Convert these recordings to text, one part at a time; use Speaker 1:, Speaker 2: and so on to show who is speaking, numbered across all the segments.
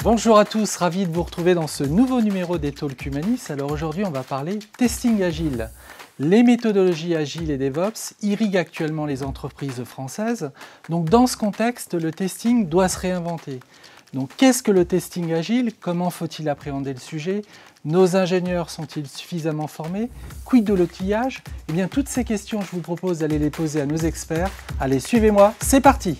Speaker 1: Bonjour à tous, ravi de vous retrouver dans ce nouveau numéro des Talks Humanis. Alors aujourd'hui, on va parler testing agile. Les méthodologies agiles et DevOps irriguent actuellement les entreprises françaises. Donc dans ce contexte, le testing doit se réinventer. Donc qu'est-ce que le testing agile? Comment faut-il appréhender le sujet? Nos ingénieurs sont-ils suffisamment formés? Quid de l'outillage? Eh bien toutes ces questions, je vous propose d'aller les poser à nos experts. Allez, suivez-moi, c'est parti!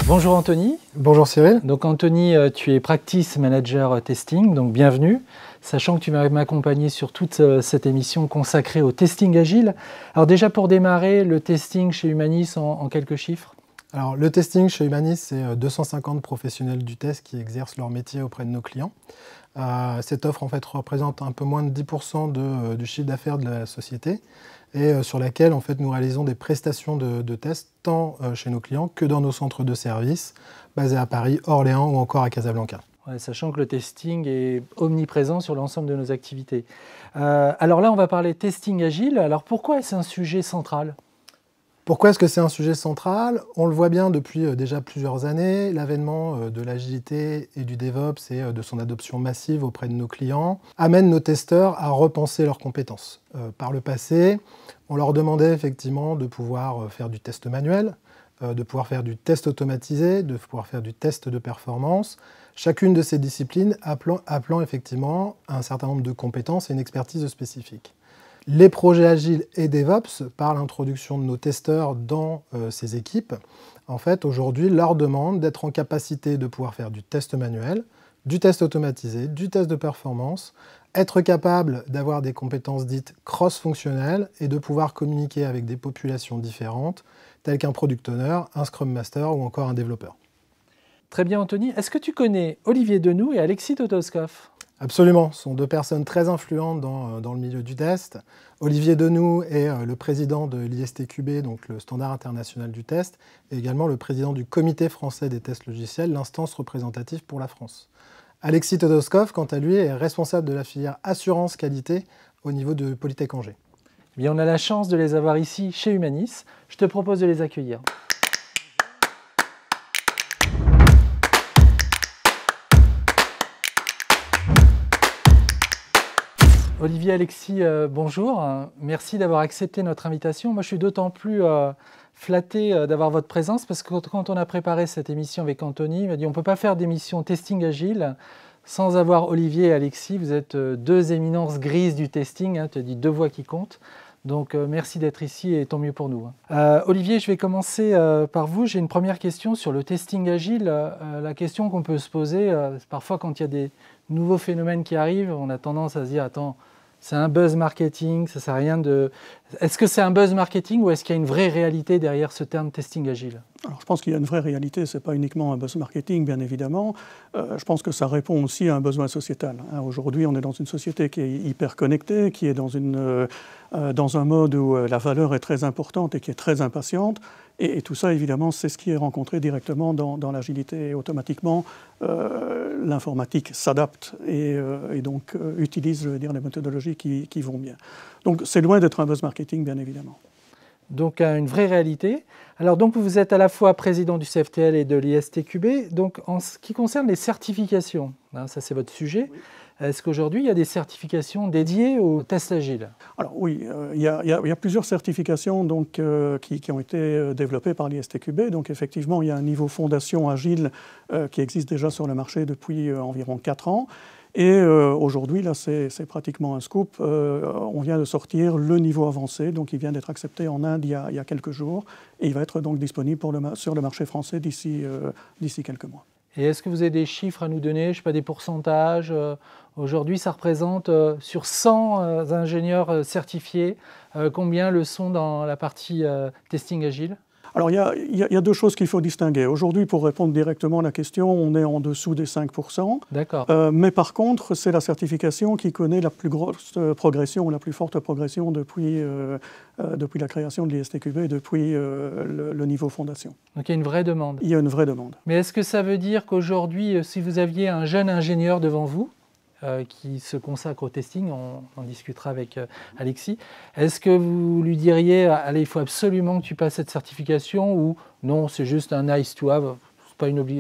Speaker 1: Bonjour Anthony.
Speaker 2: Bonjour Cyril.
Speaker 1: Donc Anthony, tu es Practice Manager Testing, donc bienvenue. Sachant que tu vas m'accompagner sur toute cette émission consacrée au testing agile. Alors déjà pour démarrer, le testing chez Humanis en quelques chiffres.
Speaker 2: Alors le testing chez Humanis, c'est 250 professionnels du test qui exercent leur métier auprès de nos clients. Cette offre en fait représente un peu moins de 10% du chiffre d'affaires de la société et sur laquelle en fait, nous réalisons des prestations de tests tant chez nos clients que dans nos centres de services basés à Paris, Orléans ou encore à Casablanca.
Speaker 1: Ouais, sachant que le testing est omniprésent sur l'ensemble de nos activités. Alors là, on va parler testing agile. Alors pourquoi est-ce un sujet central ?
Speaker 2: Pourquoi est-ce que c'est un sujet central? On le voit bien depuis déjà plusieurs années, l'avènement de l'agilité et du DevOps et de son adoption massive auprès de nos clients amène nos testeurs à repenser leurs compétences. Par le passé, on leur demandait effectivement de pouvoir faire du test manuel, de pouvoir faire du test automatisé, de pouvoir faire du test de performance, chacune de ces disciplines appelant effectivement un certain nombre de compétences et une expertise spécifique. Les projets agiles et DevOps, par l'introduction de nos testeurs dans ces équipes, en fait, aujourd'hui, leur demande d'être en capacité de pouvoir faire du test manuel, du test automatisé, du test de performance, être capable d'avoir des compétences dites cross-fonctionnelles et de pouvoir communiquer avec des populations différentes, telles qu'un product owner, un Scrum Master ou encore un développeur.
Speaker 1: Très bien Anthony. Est-ce que tu connais Olivier Denoux et Alexis Totoskov ?
Speaker 2: Absolument, ce sont deux personnes très influentes dans le milieu du test. Olivier Denoux est le président de l'ISTQB, donc le standard international du test, et également le président du comité français des tests logiciels, l'instance représentative pour la France. Alexis Totoskov, quant à lui, est responsable de la filière assurance qualité au niveau de Polytech Angers.
Speaker 1: Eh bien, on a la chance de les avoir ici chez Humanis. Je te propose de les accueillir. Olivier, Alexis, bonjour. Merci d'avoir accepté notre invitation. Moi, je suis d'autant plus flatté d'avoir votre présence parce que quand on a préparé cette émission avec Anthony, il m'a dit on ne peut pas faire d'émission testing agile sans avoir Olivier et Alexis. Vous êtes deux éminences grises du testing, tu as dit deux voix qui comptent. Donc merci d'être ici et tant mieux pour nous. Olivier, je vais commencer par vous. J'ai une première question sur le testing agile. La question qu'on peut se poser, parfois quand il y a des nouveaux phénomènes qui arrivent, on a tendance à se dire attends, c'est un buzz marketing, ça sert à rien de... Est-ce que c'est un buzz marketing ou est-ce qu'il y a une vraie réalité derrière ce terme testing agile?
Speaker 3: Alors, je pense qu'il y a une vraie réalité, ce n'est pas uniquement un buzz marketing, bien évidemment. Je pense que ça répond aussi à un besoin sociétal. Aujourd'hui, on est dans une société qui est hyper connectée, qui est dans un mode où la valeur est très importante et qui est très impatiente. Et tout ça, évidemment, c'est ce qui est rencontré directement dans l'agilité. Et automatiquement, l'informatique s'adapte et donc utilise, je veux dire, les méthodologies qui vont bien. Donc, c'est loin d'être un buzz marketing, bien évidemment.
Speaker 1: Donc, une vraie réalité. Alors, donc, vous êtes à la fois président du CFTL et de l'ISTQB. Donc, en ce qui concerne les certifications, ça c'est votre sujet. Oui. Est-ce qu'aujourd'hui, il y a des certifications dédiées au test agile?
Speaker 3: Alors oui, il y a plusieurs certifications donc, qui ont été développées par l'ISTQB. Donc effectivement, il y a un niveau fondation agile qui existe déjà sur le marché depuis environ 4 ans. Et aujourd'hui, là, c'est pratiquement un scoop. On vient de sortir le niveau avancé, donc il vient d'être accepté en Inde il y a quelques jours. Et il va être donc disponible sur le marché français d'ici quelques mois.
Speaker 1: Et est-ce que vous avez des chiffres à nous donner, je ne sais pas, des pourcentages? Aujourd'hui, ça représente sur 100 ingénieurs certifiés, combien le sont dans la partie testing agile?
Speaker 3: Alors, il y a deux choses qu'il faut distinguer. Aujourd'hui, pour répondre directement à la question, on est en dessous des 5%.
Speaker 1: D'accord.
Speaker 3: Mais par contre, c'est la certification qui connaît la plus grosse progression, la plus forte progression depuis la création de l'ISTQB et depuis le niveau fondation.
Speaker 1: Donc, il y a une vraie demande.
Speaker 3: Il y a une vraie demande.
Speaker 1: Mais est-ce que ça veut dire qu'aujourd'hui, si vous aviez un jeune ingénieur devant vous, qui se consacre au testing. On en discutera avec Alexis. Est-ce que vous lui diriez, allez, il faut absolument que tu passes cette certification, ou non, c'est juste un nice to have,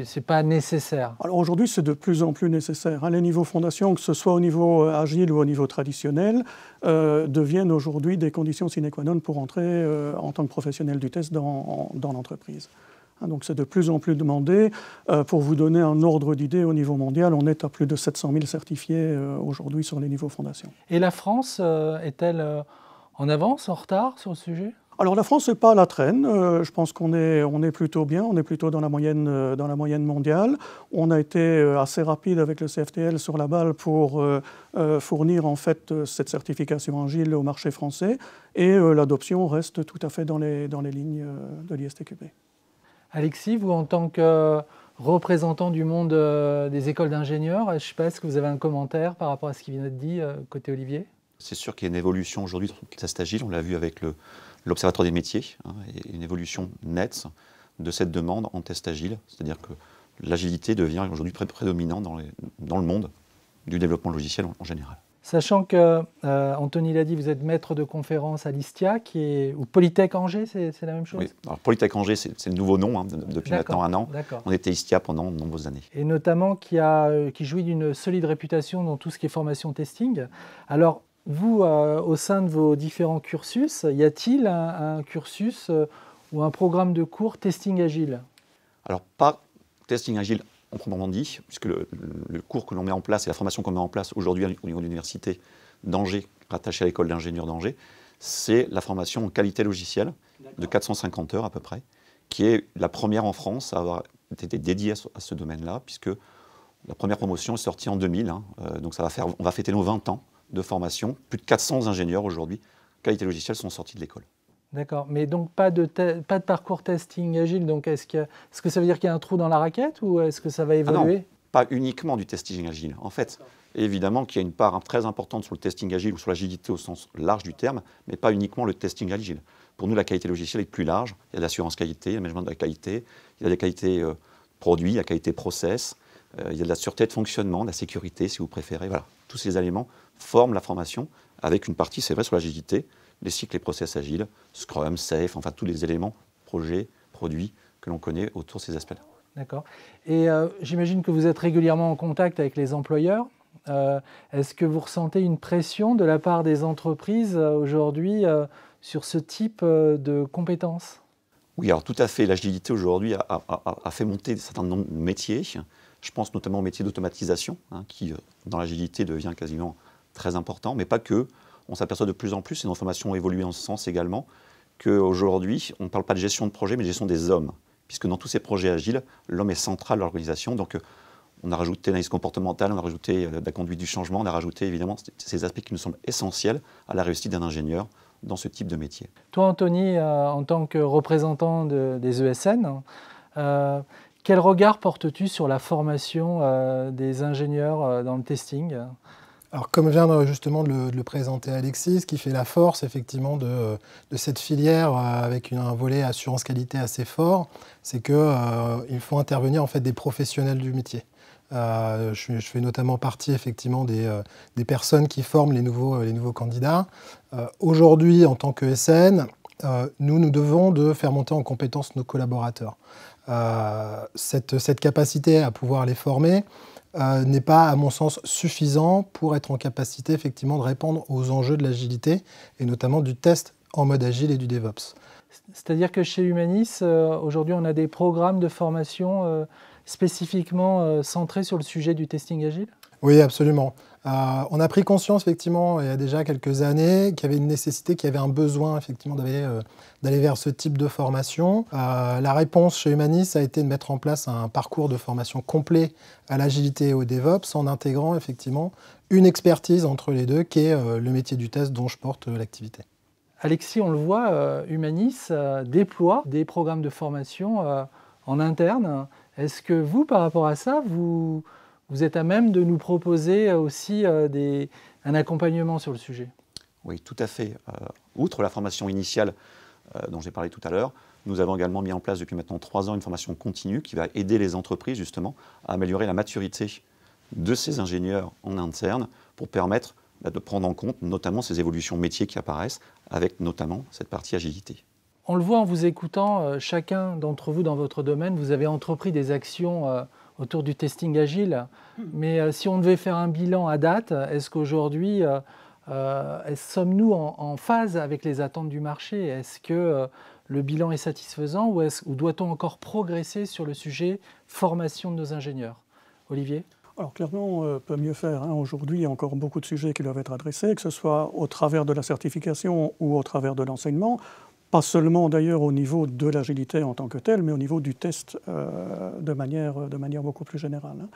Speaker 1: c'est pas nécessaire?
Speaker 3: Alors aujourd'hui, c'est de plus en plus nécessaire. Les niveaux fondation, que ce soit au niveau agile ou au niveau traditionnel, deviennent aujourd'hui des conditions sine qua non pour entrer en tant que professionnel du test dans l'entreprise. Donc c'est de plus en plus demandé. Pour vous donner un ordre d'idée, au niveau mondial, on est à plus de 700 000 certifiés aujourd'hui sur les niveaux fondation.
Speaker 1: Et la France est-elle en avance, en retard sur le sujet?
Speaker 3: Alors la France n'est pas à la traîne. Je pense qu'on est plutôt bien, on est plutôt dans la moyenne mondiale. On a été assez rapide avec le CFTL sur la balle pour fournir en fait cette certification agile au marché français, et l'adoption reste tout à fait dans les lignes de l'ISTQB.
Speaker 1: Alexis, vous, en tant que représentant du monde des écoles d'ingénieurs, je ne sais pas, est-ce que vous avez un commentaire par rapport à ce qui vient d'être dit côté Olivier?
Speaker 4: C'est sûr qu'il y a une évolution aujourd'hui dans le test agile, on l'a vu avec l'Observatoire des métiers, et une évolution nette de cette demande en test agile, c'est-à-dire que l'agilité devient aujourd'hui prédominant dans le monde du développement logiciel en général.
Speaker 1: Sachant que, Anthony l'a dit, vous êtes maître de conférence à l'ISTIA, ou Polytech Angers, c'est la même chose?
Speaker 4: Oui, alors Polytech Angers, c'est le nouveau nom depuis maintenant 1 an. On était ISTIA pendant de nombreuses années.
Speaker 1: Et notamment qui jouit d'une solide réputation dans tout ce qui est formation testing. Alors, vous, au sein de vos différents cursus, y a-t-il un cursus ou un programme de cours testing agile?
Speaker 4: Alors, pas testing agile en proprement dit, puisque le cours que l'on met en place et la formation qu'on met en place aujourd'hui au niveau de l'université d'Angers, rattachée à l'école d'ingénieurs d'Angers, c'est la formation en qualité logicielle de 450 heures à peu près, qui est la première en France à avoir été dédiée à ce domaine-là, puisque la première promotion est sortie en 2000, donc on va fêter nos 20 ans de formation. Plus de 400 ingénieurs aujourd'hui, qualité logicielle, sont sortis de l'école.
Speaker 1: D'accord, mais donc pas de parcours testing agile, donc est-ce que ça veut dire qu'il y a un trou dans la raquette, ou est-ce que ça va évoluer?
Speaker 4: Non, pas uniquement du testing agile. En fait, évidemment qu'il y a une part très importante sur le testing agile ou sur l'agilité au sens large du terme, mais pas uniquement le testing agile. Pour nous, la qualité logicielle est plus large. Il y a l'assurance qualité, le management de la qualité, il y a la qualité produit, la qualité process, il y a de la sûreté de fonctionnement, de la sécurité si vous préférez. Voilà, tous ces éléments forment la formation, avec une partie, c'est vrai, sur l'agilité, les cycles et process agiles, Scrum, Safe, enfin tous les éléments, projets, produits que l'on connaît autour de ces aspects-là.
Speaker 1: D'accord. Et j'imagine que vous êtes régulièrement en contact avec les employeurs. Est-ce que vous ressentez une pression de la part des entreprises aujourd'hui sur ce type de compétences?
Speaker 4: Oui, alors tout à fait. L'agilité aujourd'hui a fait monter un certain nombre de métiers. Je pense notamment au métier d'automatisation, qui dans l'agilité devient quasiment très important, mais pas que. On s'aperçoit de plus en plus, et nos formations ont évolué en ce sens également, qu'aujourd'hui, on ne parle pas de gestion de projet, mais de gestion des hommes. Puisque dans tous ces projets agiles, l'homme est central de l'organisation. Donc, on a rajouté l'analyse comportementale, on a rajouté la conduite du changement, on a rajouté évidemment ces aspects qui nous semblent essentiels à la réussite d'un ingénieur dans ce type de métier.
Speaker 1: Toi, Anthony, en tant que représentant des ESN, quel regard portes-tu sur la formation des ingénieurs dans le testing?
Speaker 2: Alors, comme vient justement de le présenter Alexis, ce qui fait la force effectivement de cette filière avec un volet assurance qualité assez fort, c'est qu'il faut intervenir en fait des professionnels du métier. Je fais notamment partie effectivement des personnes qui forment les nouveaux candidats. Aujourd'hui, en tant que SN, nous devons de faire monter en compétence nos collaborateurs. Cette capacité à pouvoir les former n'est pas, à mon sens, suffisant pour être en capacité effectivement de répondre aux enjeux de l'agilité et notamment du test en mode agile et du DevOps.
Speaker 1: C'est-à-dire que chez Humanis, aujourd'hui, on a des programmes de formation spécifiquement centrés sur le sujet du testing agile?
Speaker 2: Oui, absolument. On a pris conscience, effectivement, il y a déjà quelques années, qu'il y avait une nécessité, qu'il y avait un besoin, effectivement, d'aller vers ce type de formation. La réponse chez Humanis a été de mettre en place un parcours de formation complet à l'agilité et au DevOps, en intégrant, effectivement, une expertise entre les deux, qui est le métier du test dont je porte l'activité.
Speaker 1: Alexis, on le voit, Humanis déploie des programmes de formation en interne. Est-ce que vous, par rapport à ça, vous êtes à même de nous proposer aussi un accompagnement sur le sujet?
Speaker 4: Oui, tout à fait. Outre la formation initiale dont j'ai parlé tout à l'heure, nous avons également mis en place depuis maintenant 3 ans une formation continue qui va aider les entreprises justement à améliorer la maturité de ces ingénieurs en interne pour permettre de prendre en compte notamment ces évolutions métiers qui apparaissent, avec notamment cette partie agilité.
Speaker 1: On le voit en vous écoutant, chacun d'entre vous dans votre domaine, vous avez entrepris des actions autour du testing agile. Mais si on devait faire un bilan à date, est-ce qu'aujourd'hui, sommes-nous en phase avec les attentes du marché? Est-ce que le bilan est satisfaisant ou doit-on encore progresser sur le sujet formation de nos ingénieurs? Olivier?
Speaker 3: Alors clairement, on peut mieux faire. Aujourd'hui, il y a encore beaucoup de sujets qui doivent être adressés, que ce soit au travers de la certification ou au travers de l'enseignement. Pas seulement d'ailleurs au niveau de l'agilité en tant que telle, mais au niveau du test de manière beaucoup plus générale.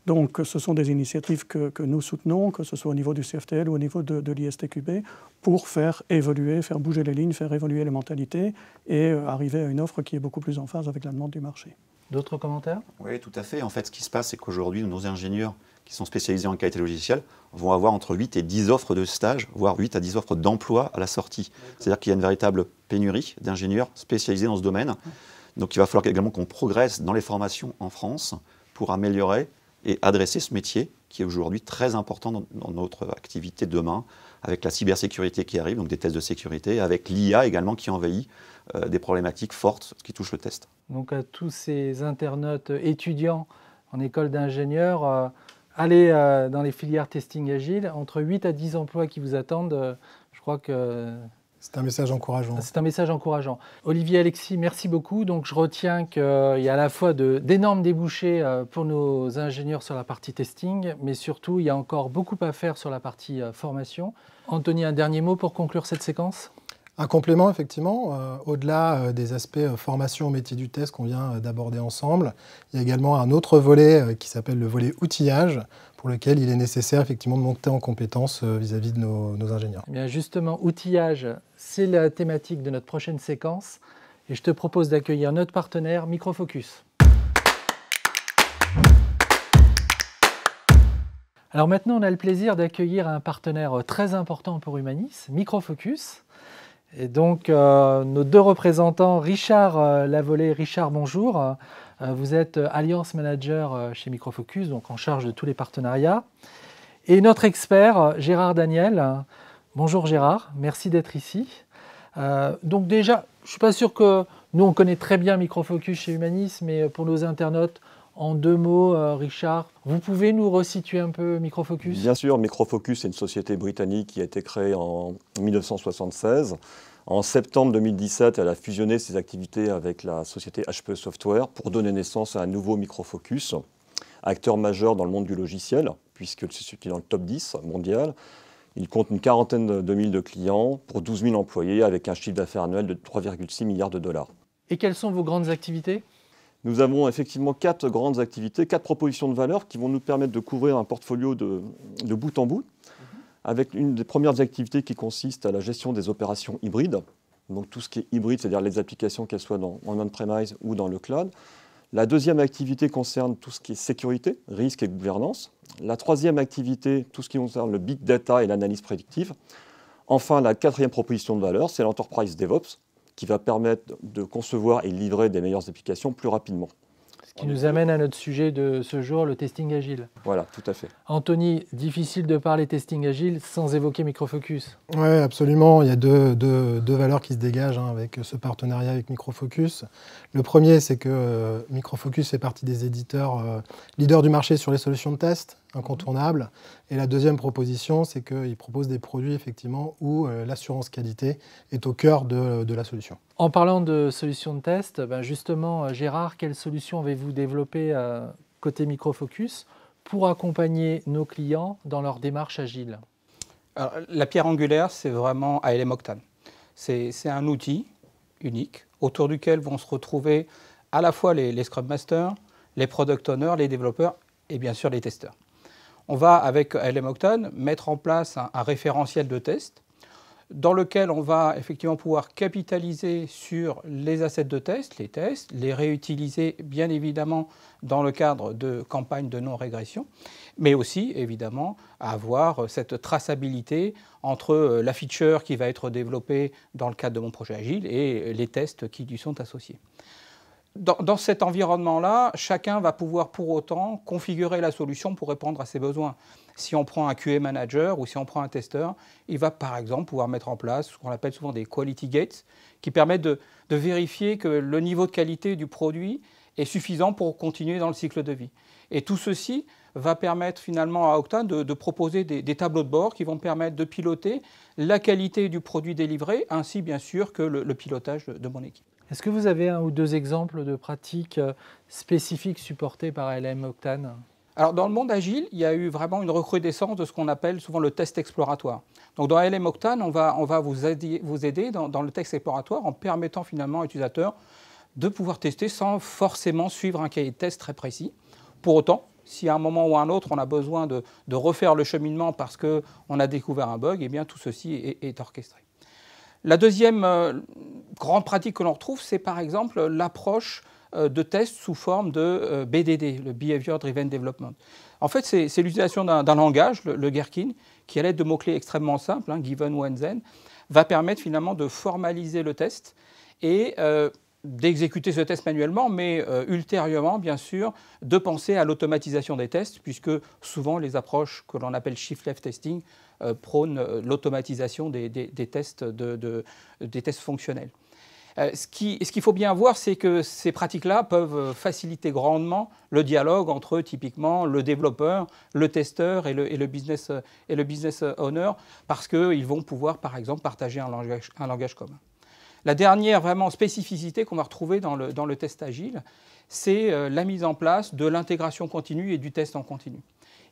Speaker 3: Donc ce sont des initiatives que nous soutenons, que ce soit au niveau du CFTL ou au niveau de l'ISTQB, pour faire évoluer, faire bouger les lignes, faire évoluer les mentalités et arriver à une offre qui est beaucoup plus en phase avec la demande du marché.
Speaker 1: D'autres commentaires?
Speaker 4: Oui, tout à fait. En fait, ce qui se passe, c'est qu'aujourd'hui, nos ingénieurs qui sont spécialisés en qualité logicielle vont avoir entre 8 et 10 offres de stage, voire 8 à 10 offres d'emploi à la sortie. C'est-à-dire qu'il y a une véritable pénurie d'ingénieurs spécialisés dans ce domaine. Donc il va falloir également qu'on progresse dans les formations en France pour améliorer et adresser ce métier qui est aujourd'hui très important dans notre activité demain, avec la cybersécurité qui arrive, donc des tests de sécurité, avec l'IA également qui envahit des problématiques fortes qui touchent le test.
Speaker 1: Donc à tous ces internautes étudiants en école d'ingénieurs, allez dans les filières testing agile, entre 8 à 10 emplois qui vous attendent, je crois que...
Speaker 2: C'est un message encourageant.
Speaker 1: C'est un message encourageant. Olivier, Alexis, merci beaucoup. Donc je retiens qu'il y a à la fois d'énormes débouchés pour nos ingénieurs sur la partie testing, mais surtout il y a encore beaucoup à faire sur la partie formation. Anthony, un dernier mot pour conclure cette séquence?
Speaker 2: Un complément, effectivement, au-delà des aspects formation au métier du test qu'on vient d'aborder ensemble, il y a également un autre volet qui s'appelle le volet outillage, pour lequel il est nécessaire effectivement de monter en compétence vis-à-vis de nos ingénieurs.
Speaker 1: Eh bien justement, outillage, c'est la thématique de notre prochaine séquence. Et je te propose d'accueillir notre partenaire Microfocus. Alors maintenant, on a le plaisir d'accueillir un partenaire très important pour Humanis, Microfocus. Et donc, nos deux représentants, Richard Lavolée. Richard, bonjour. Vous êtes Alliance Manager chez Microfocus, donc en charge de tous les partenariats. Et notre expert, Gérard Daniel. Bonjour Gérard, merci d'être ici. Donc déjà, je ne suis pas sûr que nous, on connaît très bien Microfocus chez Humanis, mais pour nos internautes, en deux mots, Richard, vous pouvez nous resituer un peu Microfocus?
Speaker 5: Bien sûr, Microfocus est une société britannique qui a été créée en 1976. En septembre 2017, elle a fusionné ses activités avec la société HPE Software pour donner naissance à un nouveau Microfocus, acteur majeur dans le monde du logiciel, puisque c'est dans le top 10 mondial. Il compte une quarantaine de mille de clients pour 12 000 employés avec un chiffre d'affaires annuel de 3,6 milliards de dollars.
Speaker 1: Et quelles sont vos grandes activités?
Speaker 5: Nous avons effectivement 4 grandes activités, 4 propositions de valeur qui vont nous permettre de couvrir un portfolio de bout en bout, avec une des premières activités qui consiste à la gestion des opérations hybrides. Donc tout ce qui est hybride, c'est-à-dire les applications, qu'elles soient en on-premise ou dans le cloud. La deuxième activité concerne tout ce qui est sécurité, risque et gouvernance. La troisième activité, tout ce qui concerne le big data et l'analyse prédictive. Enfin, la quatrième proposition de valeur, c'est l'enterprise DevOps, qui va permettre de concevoir et livrer des meilleures applications plus rapidement.
Speaker 1: Ce qui nous amène à notre sujet de ce jour, le testing agile.
Speaker 5: Voilà, tout à fait.
Speaker 1: Anthony, difficile de parler testing agile sans évoquer Microfocus.
Speaker 2: Oui, absolument. Il y a deux valeurs qui se dégagent avec ce partenariat avec Microfocus. Le premier, c'est que Microfocus fait partie des éditeurs leaders du marché sur les solutions de test, incontournables. Et la deuxième proposition, c'est qu'il propose des produits effectivement où l'assurance qualité est au cœur de la solution.
Speaker 1: En parlant de solutions de test, justement, Gérard, quelles solutions avez-vous développées côté Microfocus pour accompagner nos clients dans leur démarche agile?
Speaker 6: Alors, la pierre angulaire, c'est vraiment ALM Octane. C'est un outil unique autour duquel vont se retrouver à la fois les Scrum Masters, les Product Owners, les développeurs et bien sûr les testeurs. On va, avec ALM Octane, mettre en place un référentiel de test dans lequel on va effectivement pouvoir capitaliser sur les assets de test, les réutiliser bien évidemment dans le cadre de campagnes de non-régression, mais aussi évidemment avoir cette traçabilité entre la feature qui va être développée dans le cadre de mon projet agile et les tests qui lui sont associés. Dans cet environnement-là, chacun va pouvoir pour autant configurer la solution pour répondre à ses besoins. Si on prend un QA manager ou si on prend un testeur, il va par exemple pouvoir mettre en place ce qu'on appelle souvent des quality gates qui permettent de vérifier que le niveau de qualité du produit est suffisant pour continuer dans le cycle de vie. Et tout ceci va permettre finalement à Octane de proposer des tableaux de bord qui vont permettre de piloter la qualité du produit délivré, ainsi bien sûr que le pilotage de mon équipe.
Speaker 1: Est-ce que vous avez un ou deux exemples de pratiques spécifiques supportées par ALM Octane ?
Speaker 6: Alors, dans le monde agile, il y a eu vraiment une recrudescence de ce qu'on appelle souvent le test exploratoire. Donc, dans ALM Octane, on va vous aider dans le test exploratoire en permettant finalement à l'utilisateur de pouvoir tester sans forcément suivre un cahier de test très précis. Pour autant, si à un moment ou à un autre, on a besoin de refaire le cheminement parce qu'on a découvert un bug, eh bien, tout ceci est orchestré. La deuxième grande pratique que l'on retrouve, c'est par exemple l'approche de tests sous forme de BDD, le Behavior Driven Development. En fait, c'est l'utilisation d'un langage, le Gherkin, qui à l'aide de mots-clés extrêmement simples, given, when, then, va permettre finalement de formaliser le test et d'exécuter ce test manuellement, mais ultérieurement, bien sûr, de penser à l'automatisation des tests, puisque souvent les approches que l'on appelle shift-left testing prônent l'automatisation des tests, des tests fonctionnels. Ce qu'il faut bien voir, c'est que ces pratiques-là peuvent faciliter grandement le dialogue entre typiquement le développeur, le testeur et le business owner, parce qu'ils vont pouvoir, par exemple, partager un langage commun. La dernière vraiment spécificité qu'on va retrouver dans le test agile, c'est la mise en place de l'intégration continue et du test en continu.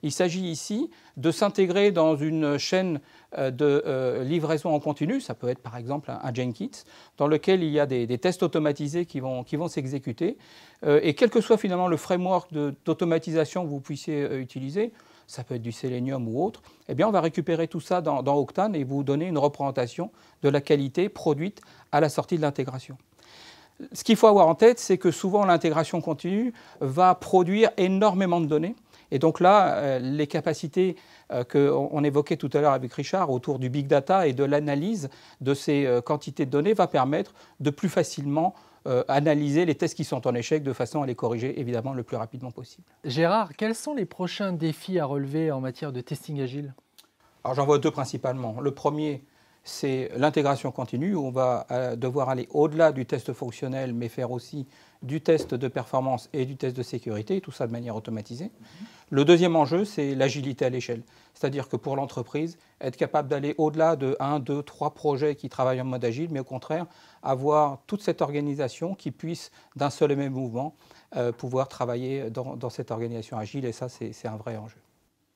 Speaker 6: Il s'agit ici de s'intégrer dans une chaîne de livraison en continu, ça peut être par exemple un Jenkins, dans lequel il y a des tests automatisés qui vont s'exécuter. Et quel que soit finalement le framework d'automatisation que vous puissiez utiliser, ça peut être du Selenium ou autre, eh bien on va récupérer tout ça dans Octane et vous donner une représentation de la qualité produite à la sortie de l'intégration. Ce qu'il faut avoir en tête, c'est que souvent l'intégration continue va produire énormément de données. Et donc là, les capacités qu'on évoquait tout à l'heure avec Richard autour du big data et de l'analyse de ces quantités de données va permettre de plus facilement analyser les tests qui sont en échec de façon à les corriger évidemment le plus rapidement possible.
Speaker 1: Gérard, quels sont les prochains défis à relever en matière de testing agile ?
Speaker 6: Alors j'en vois deux principalement. Le premier, c'est l'intégration continue, où on va devoir aller au-delà du test fonctionnel, mais faire aussi du test de performance et du test de sécurité, tout ça de manière automatisée. Le deuxième enjeu, c'est l'agilité à l'échelle. C'est-à-dire que pour l'entreprise, être capable d'aller au-delà de 1, 2, 3 projets qui travaillent en mode agile, mais au contraire, avoir toute cette organisation qui puisse, d'un seul et même mouvement, pouvoir travailler dans cette organisation agile, et ça, c'est un vrai enjeu.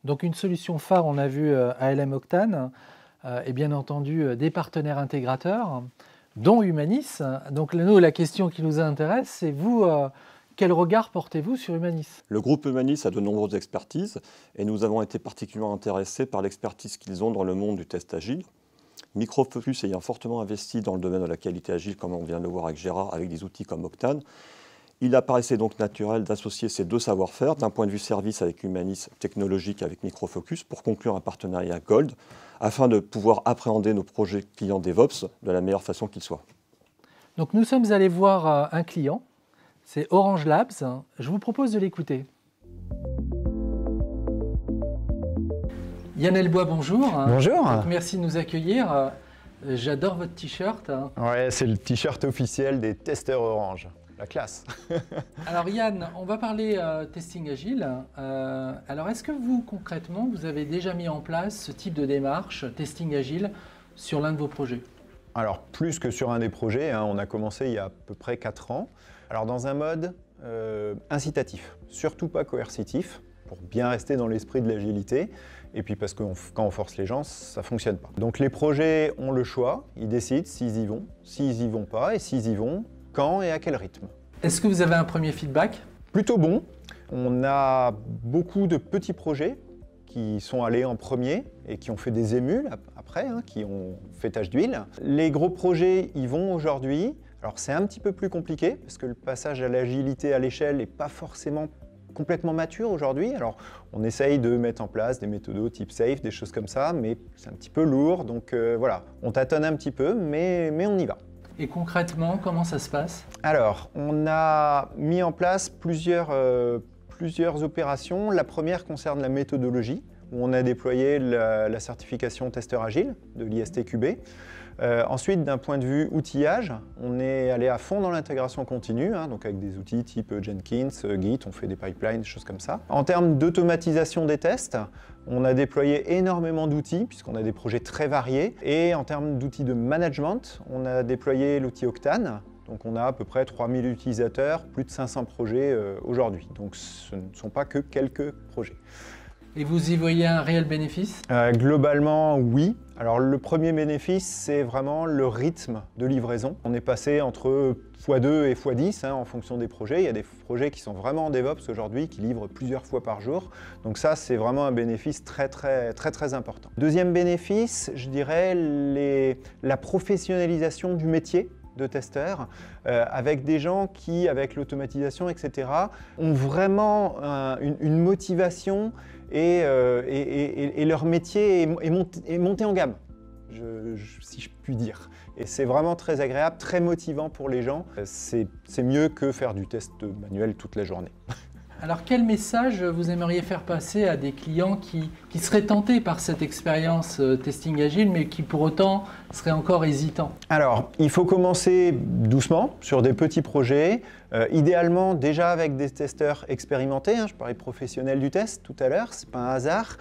Speaker 1: Donc une solution phare, on a vu ALM Octane, et bien entendu des partenaires intégrateurs, dont Humanis. Donc nous, la question qui nous intéresse, c'est vous, quel regard portez-vous sur Humanis ?
Speaker 5: Le groupe Humanis a de nombreuses expertises et nous avons été particulièrement intéressés par l'expertise qu'ils ont dans le monde du test agile. Micro Focus ayant fortement investi dans le domaine de la qualité agile, comme on vient de le voir avec Gérard, avec des outils comme Octane, il apparaissait donc naturel d'associer ces deux savoir-faire, d'un point de vue service avec Humanis, technologique avec Micro Focus, pour conclure un partenariat Gold, afin de pouvoir appréhender nos projets clients DevOps de la meilleure façon qu'ils soient.
Speaker 1: Donc nous sommes allés voir un client, c'est Orange Labs. Je vous propose de l'écouter. Yann Elbois, bonjour.
Speaker 7: Bonjour.
Speaker 1: Donc, merci de nous accueillir. J'adore votre t-shirt.
Speaker 7: Ouais, c'est le t-shirt officiel des testeurs Orange. La classe.
Speaker 1: Alors Yann, on va parler testing agile. Alors est-ce que vous, concrètement, vous avez déjà mis en place ce type de démarche, testing agile, sur l'un de vos projets ?
Speaker 7: Alors plus que sur un des projets, on a commencé il y a à peu près 4 ans. Alors dans un mode incitatif, surtout pas coercitif, pour bien rester dans l'esprit de l'agilité. Et puis parce que quand on force les gens, ça ne fonctionne pas. Donc les projets ont le choix, ils décident s'ils y vont, s'ils y vont pas, et s'ils y vont, quand et à quel rythme.
Speaker 1: Est-ce que vous avez un premier feedback ?
Speaker 7: Plutôt bon. On a beaucoup de petits projets qui sont allés en premier et qui ont fait des émules après, qui ont fait tache d'huile. Les gros projets y vont aujourd'hui. Alors c'est un petit peu plus compliqué parce que le passage à l'agilité à l'échelle n'est pas forcément complètement mature aujourd'hui. Alors on essaye de mettre en place des méthodos type SAFe, des choses comme ça, mais c'est un petit peu lourd. Donc voilà, on tâtonne un petit peu, mais on y va.
Speaker 1: Et concrètement, comment ça se passe?
Speaker 7: Alors, on a mis en place plusieurs opérations. La première concerne la méthodologie, où on a déployé la certification testeur agile de l'ISTQB. Ensuite, d'un point de vue outillage, on est allé à fond dans l'intégration continue, donc avec des outils type Jenkins, Git, on fait des pipelines, des choses comme ça. En termes d'automatisation des tests, on a déployé énormément d'outils, puisqu'on a des projets très variés. Et en termes d'outils de management, on a déployé l'outil Octane. Donc on a à peu près 3000 utilisateurs, plus de 500 projets aujourd'hui. Donc ce ne sont pas que quelques projets.
Speaker 1: Et vous y voyez un réel bénéfice?
Speaker 7: Globalement, oui. Alors le premier bénéfice, c'est vraiment le rythme de livraison. On est passé entre x2 et x10 en fonction des projets. Il y a des projets qui sont vraiment en DevOps aujourd'hui, qui livrent plusieurs fois par jour. Donc ça, c'est vraiment un bénéfice très important. Deuxième bénéfice, je dirais la professionnalisation du métier de testeurs, avec des gens qui, avec l'automatisation, etc., ont vraiment une motivation et leur métier est monté en gamme, si je puis dire. Et c'est vraiment très agréable, très motivant pour les gens. C'est mieux que faire du test manuel toute la journée.
Speaker 1: Alors quel message vous aimeriez faire passer à des clients qui seraient tentés par cette expérience testing agile, mais qui pour autant seraient encore hésitants? Alors,
Speaker 7: il faut commencer doucement sur des petits projets, idéalement déjà avec des testeurs expérimentés. Je parlais de professionnels du test tout à l'heure, c'est pas un hasard.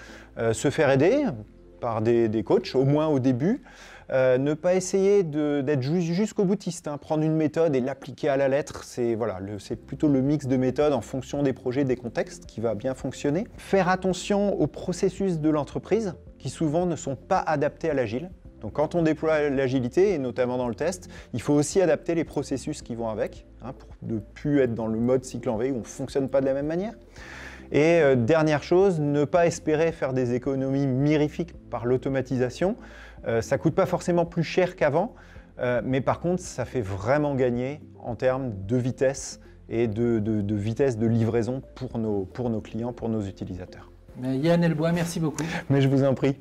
Speaker 7: Se faire aider par des coachs, au moins au début. Ne pas essayer d'être jusqu'au boutiste, prendre une méthode et l'appliquer à la lettre, c'est plutôt le mix de méthodes en fonction des projets, des contextes qui va bien fonctionner. Faire attention aux processus de l'entreprise qui souvent ne sont pas adaptés à l'agile. Donc quand on déploie l'agilité, et notamment dans le test, il faut aussi adapter les processus qui vont avec, pour ne plus être dans le mode cycle en V où on ne fonctionne pas de la même manière. Et dernière chose, ne pas espérer faire des économies mirifiques par l'automatisation. Ça ne coûte pas forcément plus cher qu'avant, mais par contre, ça fait vraiment gagner en termes de vitesse et de vitesse de livraison pour nos clients, pour nos utilisateurs.
Speaker 1: Yann Elbois, merci beaucoup.
Speaker 7: Mais je vous en prie.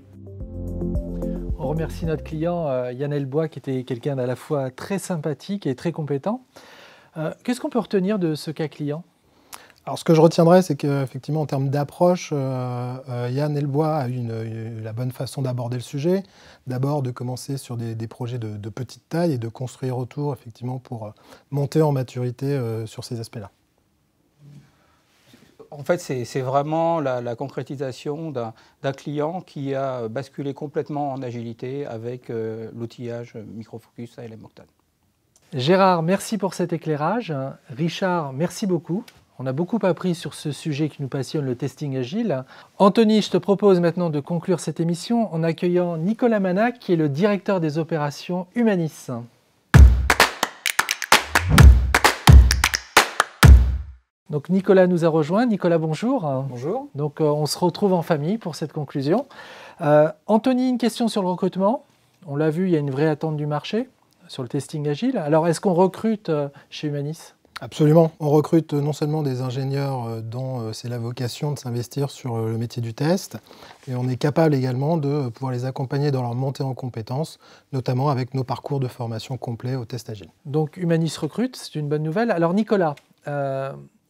Speaker 1: On remercie notre client Yann Elbois, qui était quelqu'un d'à la fois très sympathique et très compétent. Qu'est-ce qu'on peut retenir de ce cas client ?
Speaker 2: Alors, ce que je retiendrai, c'est qu'effectivement, en termes d'approche, Yann Elbois a eu la bonne façon d'aborder le sujet. D'abord, de commencer sur des projets de petite taille et de construire autour, effectivement, pour monter en maturité sur ces aspects-là.
Speaker 6: En fait, c'est vraiment la concrétisation d'un client qui a basculé complètement en agilité avec l'outillage Microfocus ALM Octane.
Speaker 1: Gérard, merci pour cet éclairage. Richard, merci beaucoup. On a beaucoup appris sur ce sujet qui nous passionne, le testing agile. Anthony, je te propose maintenant de conclure cette émission en accueillant Nicolas Manac, qui est le directeur des opérations Humanis. Donc Nicolas nous a rejoint. Nicolas, bonjour.
Speaker 8: Bonjour.
Speaker 1: Donc on se retrouve en famille pour cette conclusion. Anthony, une question sur le recrutement. On l'a vu, il y a une vraie attente du marché sur le testing agile. Alors est-ce qu'on recrute chez Humanis ?
Speaker 2: Absolument. On recrute non seulement des ingénieurs dont c'est la vocation de s'investir sur le métier du test, et on est capable également de pouvoir les accompagner dans leur montée en compétences, notamment avec nos parcours de formation complets au test agile.
Speaker 1: Donc Humanis recrute, c'est une bonne nouvelle. Alors Nicolas,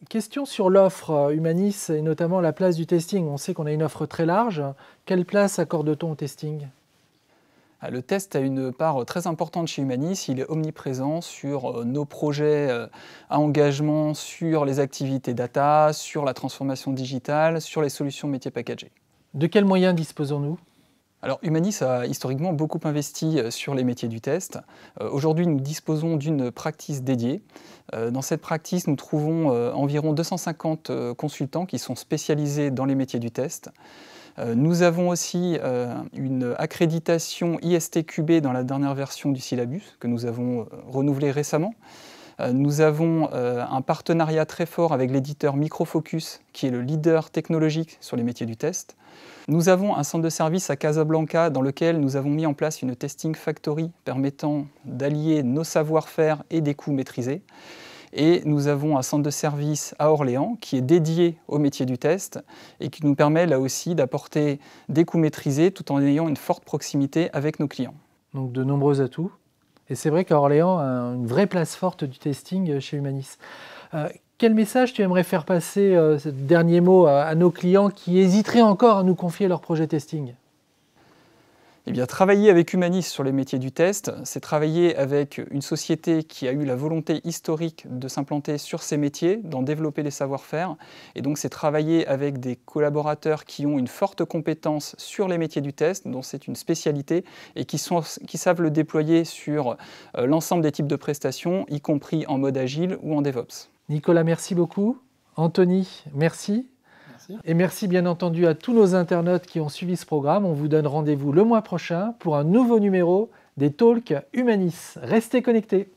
Speaker 1: question sur l'offre Humanis et notamment la place du testing. On sait qu'on a une offre très large. Quelle place accorde-t-on au testing ?
Speaker 8: Le test a une part très importante chez Humanis. Il est omniprésent sur nos projets à engagement, sur les activités data, sur la transformation digitale, sur les solutions métiers packagées.
Speaker 1: De quels moyens disposons-nous ?
Speaker 8: Alors, Humanis a historiquement beaucoup investi sur les métiers du test. Aujourd'hui, nous disposons d'une practice dédiée. Dans cette practice, nous trouvons environ 250 consultants qui sont spécialisés dans les métiers du test. Nous avons aussi une accréditation ISTQB dans la dernière version du syllabus que nous avons renouvelée récemment. Nous avons un partenariat très fort avec l'éditeur Microfocus, qui est le leader technologique sur les métiers du test. Nous avons un centre de service à Casablanca dans lequel nous avons mis en place une testing factory permettant d'allier nos savoir-faire et des coûts maîtrisés. Et nous avons un centre de service à Orléans qui est dédié au métier du test et qui nous permet là aussi d'apporter des coûts maîtrisés tout en ayant une forte proximité avec nos clients.
Speaker 1: Donc de nombreux atouts. Et c'est vrai qu'à Orléans, une vraie place forte du testing chez Humanis. Quel message tu aimerais faire passer, ce dernier mot, à nos clients qui hésiteraient encore à nous confier leur projet testing?
Speaker 8: Eh bien, travailler avec Humanis sur les métiers du test, c'est travailler avec une société qui a eu la volonté historique de s'implanter sur ces métiers, d'en développer les savoir-faire. Et donc, c'est travailler avec des collaborateurs qui ont une forte compétence sur les métiers du test, dont c'est une spécialité, et qui savent le déployer sur l'ensemble des types de prestations, y compris en mode agile ou en DevOps.
Speaker 1: Nicolas, merci beaucoup. Anthony, merci. Et merci bien entendu à tous nos internautes qui ont suivi ce programme. On vous donne rendez-vous le mois prochain pour un nouveau numéro des Talks Humanis. Restez connectés.